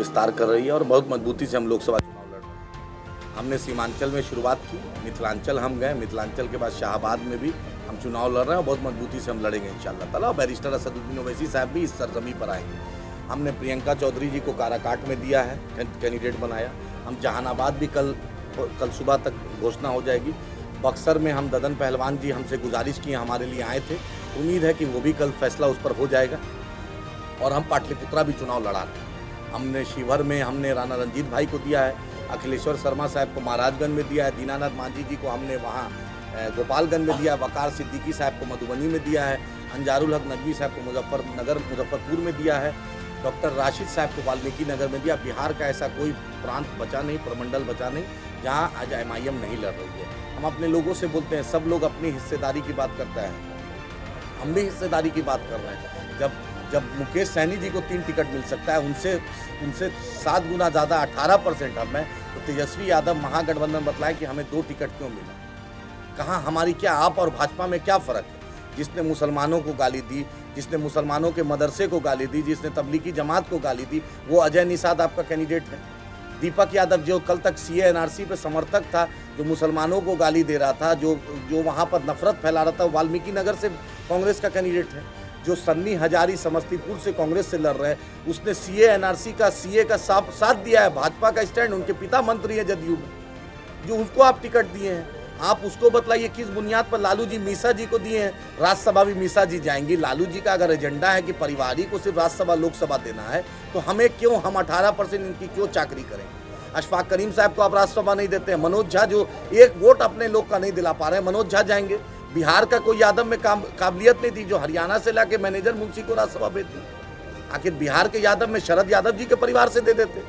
विस्तार कर रही है और बहुत मजबूती से हम लोकसभा चुनाव लड़ रहे हैं। हमने सीमांचल में शुरुआत की, मिथिलांचल हम गए, मिथिलांचल के बाद शाहाबाद में भी हम चुनाव लड़ रहे हैं और बहुत मजबूती से हम लड़ेंगे इंशाअल्लाह ताला। बैरिस्टर असदुद्दीन ओवैसी साहब भी इस सरजमी पर आएंगे। हमने प्रियंका चौधरी जी को काराकाट में दिया है, कैंडिडेट बनाया। हम जहानाबाद भी कल सुबह तक घोषणा हो जाएगी। बक्सर में हम ददन पहलवान जी हमसे गुजारिश की, हमारे लिए आए थे, उम्मीद है कि वो भी कल फैसला उस पर हो जाएगा। और हम पाटलिपुत्रा भी चुनाव लड़ा रहे हैं। हमने शिवहर में हमने राणा रंजीत भाई को दिया है, अखिलेश्वर शर्मा साहब को महाराजगंज में दिया है, दीनानाथ मांझी जी को हमने वहाँ गोपालगंज में दिया, वकार सिद्दीकी साहब को मधुबनी में दिया है, अंजारुल हक नकवी साहब को मुजफ्फरपुर में दिया है, डॉक्टर राशिद साहब को वाल्मीकि नगर में दिया। बिहार का ऐसा कोई प्रांत बचा नहीं, प्रमंडल बचा नहीं जहाँ आज MIM नहीं लड़ रही है। हम अपने लोगों से बोलते हैं, सब लोग अपनी हिस्सेदारी की बात करता है, हम भी हिस्सेदारी की बात कर रहे हैं। जब मुकेश सैनी जी को 3 टिकट मिल सकता है, उनसे 7 गुना ज़्यादा 18% हम हैं, तो तेजस्वी यादव महागठबंधन बतलाए कि हमें 2 टिकट क्यों मिला। कहाँ हमारी क्या आप और भाजपा में क्या फ़र्क है? जिसने मुसलमानों को गाली दी, जिसने मुसलमानों के मदरसे को गाली दी, जिसने तबलीगी जमात को गाली दी, वो अजय निषाद आपका कैंडिडेट है। दीपक यादव जो कल तक CA NRC पे समर्थक था, जो मुसलमानों को गाली दे रहा था, जो वहाँ पर नफरत फैला रहा था, वाल्मीकि नगर से कांग्रेस का कैंडिडेट है। जो सन्नी हजारी समस्तीपुर से कांग्रेस से लड़ रहे हैं, उसने CA NRC का CA का साथ दिया है। भाजपा का स्टैंड, उनके पिता मंत्री है जदयू में, जो उसको आप टिकट दिए हैं। आप उसको बतलाइए किस बुनियाद पर लालू जी मीसा जी को दिए हैं। राज्यसभा भी मीसा जी जाएंगी। लालू जी का अगर एजेंडा है कि परिवारी को सिर्फ राज्यसभा लोकसभा देना है, तो हमें क्यों, हम 18% इनकी क्यों चाकरी करेंगे? अशफाक करीम साहब को आप राज्यसभा नहीं देते हैं। मनोज झा जो 1 वोट अपने लोग का नहीं दिला पा रहे हैं, मनोज झा जाएंगे। बिहार का कोई यादव में काबिलियत नहीं थी, जो हरियाणा से लाके मैनेजर मुंशी को राज्यसभा भेज दी। आखिर बिहार के यादव में शरद यादव जी के परिवार से दे देते।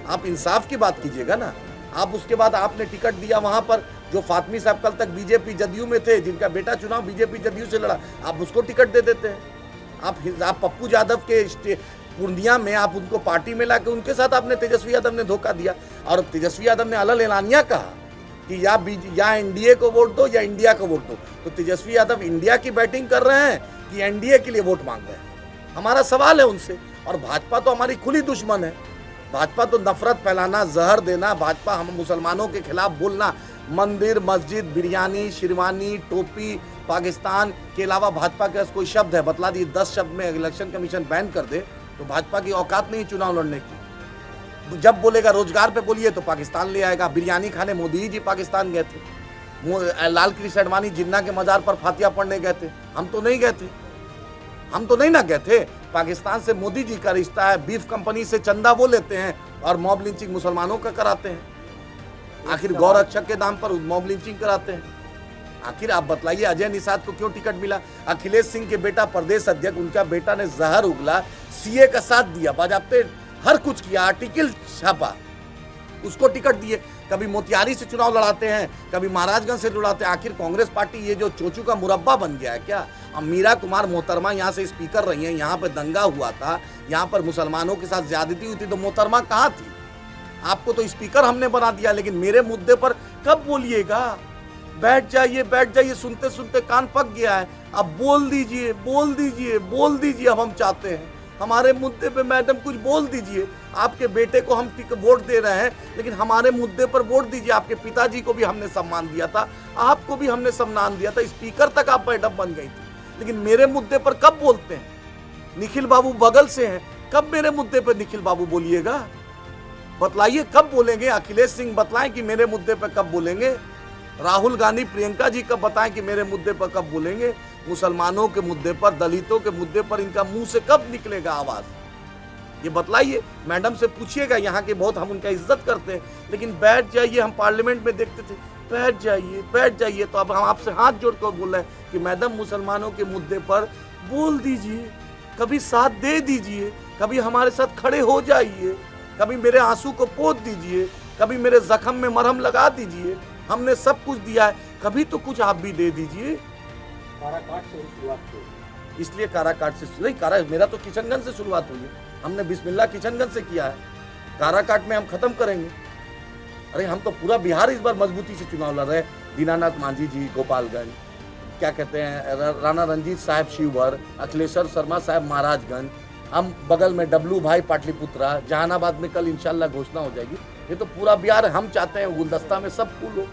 आप इंसाफ की बात कीजिएगा ना। आप उसके बाद आपने टिकट दिया वहां पर जो फातमी साहब कल तक बीजेपी जदयू में थे, जिनका बेटा चुनाव बीजेपी जदयू से लड़ा, आप उसको टिकट दे देते हैं। आप पप्पू यादव के पूर्णिया में आप उनको पार्टी में लाके उनके साथ आपने तेजस्वी यादव ने धोखा दिया। और तेजस्वी यादव ने अलग एलानिया कहा कि या एनडीए को वोट दो या इंडिया को वोट दो। तो तेजस्वी यादव इंडिया की बैटिंग कर रहे हैं कि एनडीए के लिए वोट मांग रहे हैं? हमारा सवाल है उनसे। और भाजपा तो हमारी खुली दुश्मन है। भाजपा तो नफरत फैलाना, जहर देना, भाजपा हम मुसलमानों के खिलाफ बोलना, मंदिर मस्जिद बिरयानी शेरवानी टोपी पाकिस्तान के अलावा भाजपा के पास कोई शब्द है बतला दी। 10 शब्द में इलेक्शन कमीशन बैन कर दे तो भाजपा की औकात नहीं चुनाव लड़ने की। जब बोलेगा रोजगार पे बोलिए तो पाकिस्तान ले आएगा। बिरयानी खाने मोदी जी पाकिस्तान गए थे। लाल कृष्ण अडवाणी जिन्ना के मजार पर फातिया पढ़ने गए थे। हम तो नहीं गए थे, हम तो नहीं ना गए थे। पाकिस्तान से मोदी जी का रिश्ता है। बीफ कंपनी से चंदा वो लेते हैं और मॉब लिंचिंग मुसलमानों का कराते हैं। आखिर गौ रक्षक के नाम पर मॉब लिंचिंग कराते हैं। आखिर आप बतलाइए अजय निषाद को क्यों टिकट मिला? अखिलेश सिंह के बेटा प्रदेश अध्यक्ष, उनका बेटा ने जहर उगला, CA का साथ दिया, बाजाबते हर कुछ किया, आर्टिकल छापा, उसको टिकट दिए। कभी मोतिहारी से चुनाव लड़ाते हैं, कभी महाराजगंज से लड़ाते हैं। आखिर कांग्रेस पार्टी ये जो चोचू का मुरब्बा बन गया है क्या? अब मीरा कुमार मोहतरमा यहाँ से स्पीकर रही हैं, यहाँ पर दंगा हुआ था, यहाँ पर मुसलमानों के साथ ज्यादती हुई थी, तो मोहतरमा कहाँ थी? आपको तो स्पीकर हमने बना दिया, लेकिन मेरे मुद्दे पर कब बोलिएगा? बैठ जाइए, सुनते सुनते कान पक गया है। अब बोल दीजिए, अब हम चाहते हैं हमारे मुद्दे पे मैडम कुछ बोल दीजिए। आपके बेटे को हम वोट दे रहे हैं, लेकिन हमारे मुद्दे पर वोट दीजिए। आपके पिताजी को भी हमने सम्मान दिया था, आपको भी हमने सम्मान दिया था, स्पीकर तक आप मैडम बन गई थी, लेकिन मेरे मुद्दे पर कब बोलते हैं? निखिल बाबू बगल से हैं, कब मेरे मुद्दे पर निखिल बाबू बोलिएगा? बतलाइए कब बोलेंगे? अखिलेश सिंह बतलाएं कि मेरे मुद्दे पर कब बोलेंगे? राहुल गांधी प्रियंका जी कब बताएं कि मेरे मुद्दे पर कब बोलेंगे? मुसलमानों के मुद्दे पर, दलितों के मुद्दे पर इनका मुंह से कब निकलेगा आवाज? ये बतलाइए। मैडम से पूछिएगा, यहाँ के बहुत हम उनका इज्जत करते हैं, लेकिन बैठ जाइए। हम पार्लियामेंट में देखते थे बैठ जाइए। तो अब हम आपसे हाथ जोड़कर बोल रहे हैं कि मैडम मुसलमानों के मुद्दे पर बोल दीजिए, कभी साथ दे दीजिए, कभी हमारे साथ खड़े हो जाइए, कभी मेरे आंसू को पोंछ दीजिए, कभी मेरे जख्म में मरहम लगा दीजिए। हमने सब कुछ दिया है, कभी तो कुछ आप भी दे दीजिए। काराकाट से शुरुआत की, इसलिए काराकाट से नहीं, मेरा तो किशनगंज से शुरुआत हुई है। हमने बिस्मिल्लाह किशनगंज से किया है, काराकाट में हम खत्म करेंगे। अरे हम तो पूरा बिहार इस बार मजबूती से चुनाव लड़ रहे हैं। दीनानाथ मांझी जी गोपालगंज, क्या कहते हैं, राणा रंजीत साहब शिवहर, अखिलेश्वर शर्मा साहब महाराजगंज, हम बगल में डब्लू भाई पाटलिपुत्रा, जहानाबाद में कल इंशाल्लाह घोषणा हो जाएगी। ये तो पूरा बिहार हम चाहते हैं गुलदस्ता में सब फूल हो,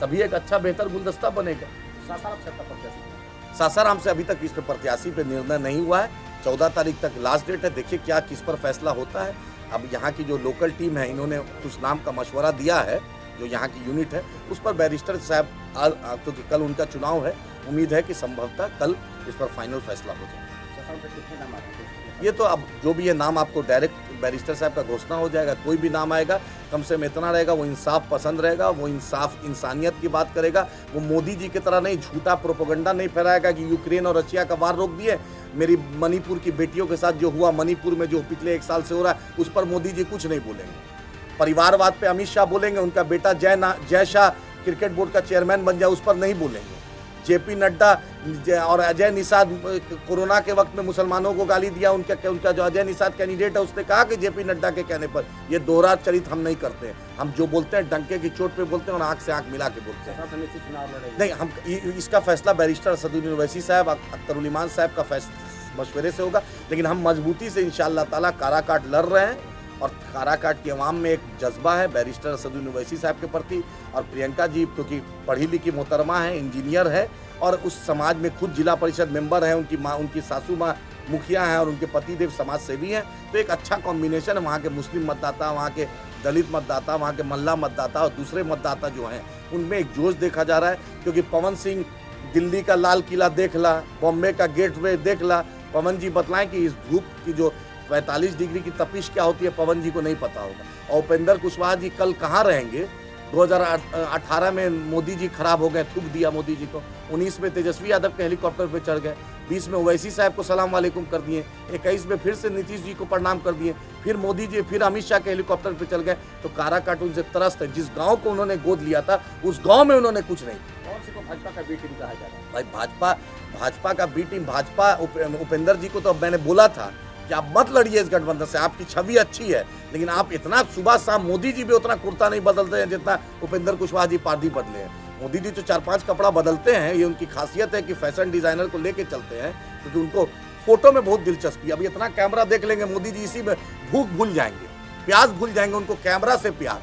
तभी एक अच्छा बेहतर गुलदस्ता बनेगा। सासाराम से आपका प्रत्याशी, सासाराम से अभी तक इस पे प्रत्याशी पे निर्णय नहीं हुआ है, 14 तारीख तक लास्ट डेट है, देखिए क्या किस पर फैसला होता है। अब यहाँ की जो लोकल टीम है इन्होंने कुछ नाम का मशवरा दिया है, जो यहाँ की यूनिट है उस पर बैरिस्टर साहब क्योंकि कल उनका चुनाव है, उम्मीद है कि संभवतः कल इस पर फाइनल फैसला हो जाए। सासाराम से कितने नाम आते हैं? ये तो अब जो भी ये नाम आपको डायरेक्ट बैरिस्टर साहब का घोषणा हो जाएगा, कोई भी नाम आएगा कम से कम इतना रहेगा, वो इंसाफ पसंद रहेगा, वो इंसाफ इंसानियत की बात करेगा, वो मोदी जी की तरह नहीं झूठा प्रोपेगेंडा नहीं फैलाएगा कि यूक्रेन और रशिया का वार रोक दिए। मेरी मणिपुर की बेटियों के साथ जो हुआ, मणिपुर में जो पिछले 1 साल से हो रहा है, उस पर मोदी जी कुछ नहीं बोलेंगे। परिवारवाद पे अमित शाह बोलेंगे, उनका बेटा जय शाह क्रिकेट बोर्ड का चेयरमैन बन जाए उस पर नहीं बोलेंगे। जेपी नड्डा और अजय निषाद कोरोना के वक्त में मुसलमानों को गाली दिया, उनका जो अजय निषाद कैंडिडेट है उसने कहा कि जेपी नड्डा के कहने पर ये दोहरा चरित्र हम नहीं करते हैं, हम जो बोलते हैं डंके की चोट पे बोलते हैं और आंख से आंख मिला के बोलते हैं। सासाराम से चुनाव लड़ेंगे? नहीं, हम इसका फैसला बैरिस्टर असदुद्दीन ओवैसी साहब, अख्तरुल इमान साहब का मशवरे से होगा, लेकिन हम मजबूती से इंशाअल्लाह ताला काराकाट लड़ रहे हैं और काराकाट की अवाम में एक जज्बा है बैरिस्टर असदुद्दीन ओवैसी साहब के प्रति। और प्रियंका जी क्योंकि पढ़ी लिखी मोहतरमा है, इंजीनियर है और उस समाज में खुद जिला परिषद मेंबर है, उनकी माँ, उनकी सासू माँ मुखिया हैं और उनके पतिदेव समाज सेवी हैं, तो एक अच्छा कॉम्बिनेशन है। वहाँ के मुस्लिम मतदाता, वहाँ के दलित मतदाता, वहाँ के मल्ला मतदाता और दूसरे मतदाता जो हैं उनमें एक जोश देखा जा रहा है। क्योंकि पवन सिंह दिल्ली का लाल किला देख ला, बॉम्बे का गेटवे देख ला, पवन जी बतलाएं कि इस धूप की जो 45 डिग्री की तपिश क्या होती है पवन जी को नहीं पता होगा। और उपेंद्र कुशवाहा जी कल कहाँ रहेंगे? 2018 में मोदी जी खराब हो गए, थूक दिया मोदी जी को, 19 में तेजस्वी यादव के हेलीकॉप्टर पे चढ़ गए, 20 में ओवैसी साहब को सलाम वालेकुम कर दिए, 21 में फिर से नीतीश जी को प्रणाम कर दिए, फिर मोदी जी, फिर अमित शाह के हेलीकॉप्टर पे चल गए। तो काराकाट उनसे त्रस्त है। जिस गाँव को उन्होंने गोद लिया था उस गाँव में उन्होंने कुछ नहीं। कौन सी को भाजपा का बी टीम कहा जा रहा है? भाई भाजपा का बी टीम, भाजपा उपेंद्र जी को तो मैंने बोला था कि आप मत लड़िए इस गठबंधन से, आपकी छवि अच्छी है, लेकिन आप इतना सुबह शाम, मोदी जी भी उतना कुर्ता नहीं बदलते हैं जितना उपेंद्र कुशवाहा जी पारदी बदले हैं। मोदी जी तो 4-5 कपड़ा बदलते हैं, ये उनकी खासियत है कि फैशन डिजाइनर को लेके चलते हैं, क्योंकि उनको फोटो में बहुत दिलचस्पी। अब इतना कैमरा देख लेंगे मोदी जी, इसी में भूख भूल जाएंगे, प्यास भूल जाएंगे, उनको कैमरा से प्यार।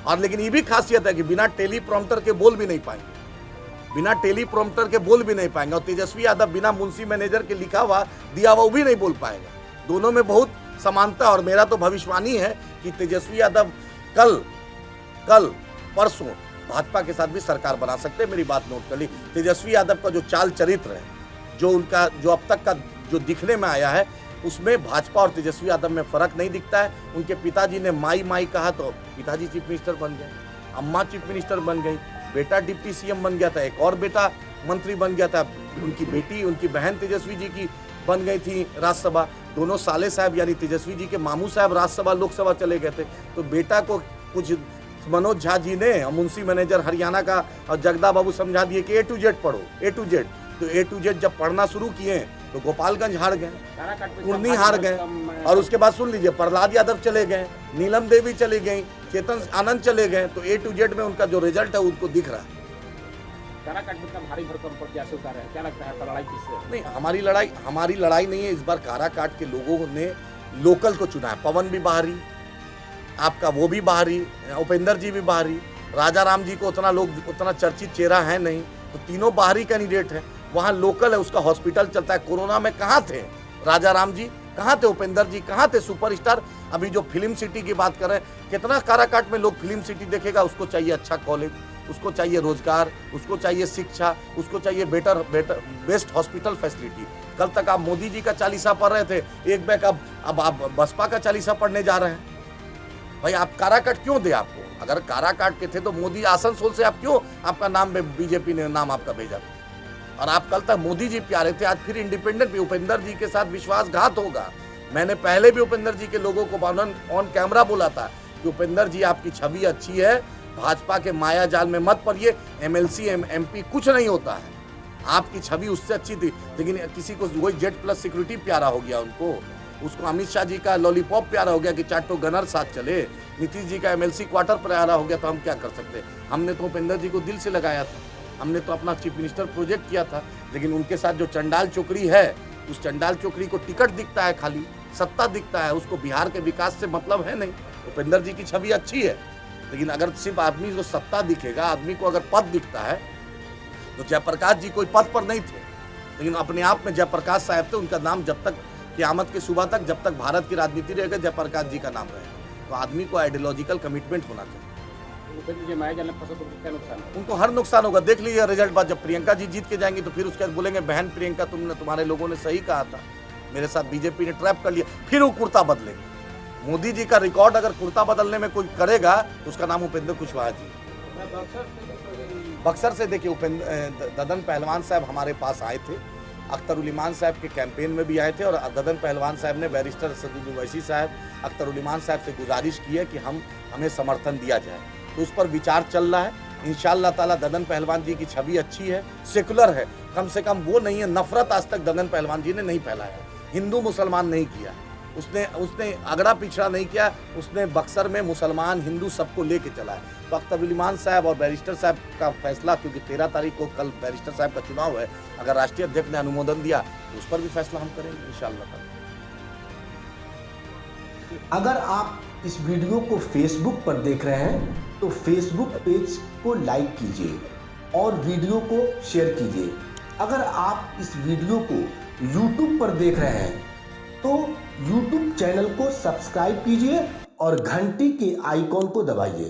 और लेकिन ये भी खासियत है कि बिना टेलीप्रॉम्प्टर के बोल भी नहीं पाएंगे, बिना टेलीप्रॉम्प्टर के बोल भी नहीं पाएंगे। और तेजस्वी यादव बिना मुंशी मैनेजर के लिखा हुआ दिया हुआ वो भी नहीं बोल पाएगा। दोनों में बहुत समानता। और मेरा तो भविष्यवाणी है कि तेजस्वी यादव कल परसों भाजपा के साथ भी सरकार बना सकते हैं। मेरी बात नोट कर ली। तेजस्वी यादव का जो चाल चरित्र है, जो उनका जो अब तक का जो दिखने में आया है, उसमें भाजपा और तेजस्वी यादव में फर्क नहीं दिखता है। उनके पिताजी ने माई कहा तो पिताजी चीफ मिनिस्टर बन गए, अम्मा चीफ मिनिस्टर बन गई, बेटा डिप्टी सीएम बन गया था, एक और बेटा मंत्री बन गया था, उनकी बेटी, उनकी बहन तेजस्वी जी की बन गई थी राज्यसभा। दोनों साले साहब यानी तेजस्वी जी के मामू साहब राज्यसभा लोकसभा चले गए थे। तो बेटा को कुछ मनोज झा जी ने, मुंशी मैनेजर हरियाणा का, और जगदा बाबू समझा दिए कि A to Z पढ़ो, A to Z। तो A to Z जब पढ़ना शुरू किए तो गोपालगंज हार गए, कुर्नी हार गए, और उसके बाद सुन लीजिए प्रहलाद यादव चले गए, नीलम देवी चली गई, चेतन आनंद चले गए। तो A to Z में उनका जो रिजल्ट है उनको दिख रहा है। काराकाट में इतना भारी भरकम प्रत्याशी उतारे हैं, क्या लगता है लड़ाई किससे? नहीं, हमारी लड़ाई नहीं है। इस बार काराकाट के लोगों ने लोकल को चुना है। पवन भी बाहरी, आपका वो भी बाहरी, उपेंद्र जी भी बाहरी, राजा राम जी को उतना चर्चित चेहरा है नहीं, तो तीनों बाहरी कैंडिडेट हैं। वहाँ लोकल है, उसका हॉस्पिटल चलता है। कोरोना में कहाँ थे राजा राम जी, कहाँ थे उपेंद्र जी, कहाँ थे सुपरस्टार? अभी जो फिल्म सिटी की बात कर रहे हैं, कितना काराकाट में लोग फिल्म सिटी देखेगा? उसको चाहिए अच्छा कॉलेज, उसको चाहिए रोजगार, उसको चाहिए शिक्षा, उसको चाहिए बेस्ट हॉस्पिटल फैसिलिटी। कल तक आप मोदी जी का चालीसा पढ़ रहे थे, एक बैग अब आप बसपा का चालीसा पढ़ने जा रहे हैं। भाई आप काराकाट क्यों दे? आपको अगर काराकाट के थे तो मोदी आसनसोल से आप क्यों, आपका नाम बीजेपी ने नाम आपका भेजा था? और आप कल तक मोदी जी प्यारे थे, आज फिर इंडिपेंडेंट भी। उपेंद्र जी के साथ विश्वासघात होगा। मैंने पहले भी उपेंद्र जी के लोगों को ऑन कैमरा बोला था कि उपेंद्र जी आपकी छवि अच्छी है, भाजपा के माया जाल में मत पड़िए, MLC MP कुछ नहीं होता है, आपकी छवि उससे अच्छी थी। लेकिन किसी को वही Z+ सिक्योरिटी प्यारा हो गया, उसको अमित शाह जी का लॉलीपॉप प्यारा हो गया कि 4 गनर साथ चले, नीतीश जी का MLC क्वार्टर प्यारा हो गया। तो हम क्या कर सकते? हमने तो उपेंद्र जी को दिल से लगाया था, हमने तो अपना चीफ मिनिस्टर प्रोजेक्ट किया था। लेकिन उनके साथ जो चंडाल चोकरी है, उस चंडाल चोकरी को टिकट दिखता है खाली, सत्ता दिखता है, उसको बिहार के विकास से मतलब है नहीं। उपेंद्र जी की छवि अच्छी है, लेकिन अगर सिर्फ आदमी को सत्ता दिखेगा, आदमी को अगर पद दिखता है, तो जयप्रकाश जी कोई पद पर नहीं थे, लेकिन अपने आप में जयप्रकाश साहब थे। उनका नाम जब तक क़यामत की सुबह तक, जब तक भारत की राजनीति रहेगा, जयप्रकाश जी का नाम रहेगा। तो आदमी को आइडियोलॉजिकल कमिटमेंट होना चाहिए। उपेंद्र जी माया जाल फंसा तो उनको क्या नुकसान है? उनको हर नुकसान होगा। देख लीजिए रिजल्ट बाद, जब प्रियंका जी जीत के जाएंगी तो फिर उसके बाद बोलेंगे बहन प्रियंका तुम्हारे लोगों ने सही कहा था, मेरे साथ बीजेपी ने ट्रैप कर लिया, फिर वो कुर्ता बदलेंगे। मोदी जी का रिकॉर्ड अगर कुर्ता बदलने में कोई करेगा तो उसका नाम उपेंद्र कुशवाहा जी। बक्सर से देखिए, ददन पहलवान साहब हमारे पास आए थे, अख्तर उल ईमान साहब के कैंपेन में भी आए थे, और ददन पहलवान साहब ने बैरिस्टर असदुद्दीन ओवैसी साहब, अख्तर उल ईमान साहब से गुजारिश की है कि हमें समर्थन दिया जाए, तो उस पर विचार चल रहा है। इंशाअल्लाह ताला ददन पहलवान जी की छवि अच्छी है, सेकुलर है, कम से कम वो नहीं है, नफरत आज तक ददन पहलवान जी ने नहीं फैलाया, हिंदू मुसलमान नहीं किया, उसने अगड़ा पिछड़ा नहीं किया, उसने बक्सर में मुसलमान हिंदू सबको लेके चला है। तो अख्तर उल ईमान साहब और बैरिस्टर साहब का फैसला, क्योंकि 13 तारीख को कल बैरिस्टर साहब का चुनाव है, अगर राष्ट्रीय अध्यक्ष ने अनुमोदन दिया तो उस पर भी फैसला हम करेंगे इंशाअल्लाह ताला। अगर आप इस वीडियो को फेसबुक पर देख रहे हैं तो फेसबुक पेज को लाइक कीजिए और वीडियो को शेयर कीजिए। अगर आप इस वीडियो को यूट्यूब पर देख रहे हैं तो यूट्यूब चैनल को सब्सक्राइब कीजिए और घंटी के आइकॉन को दबाइए।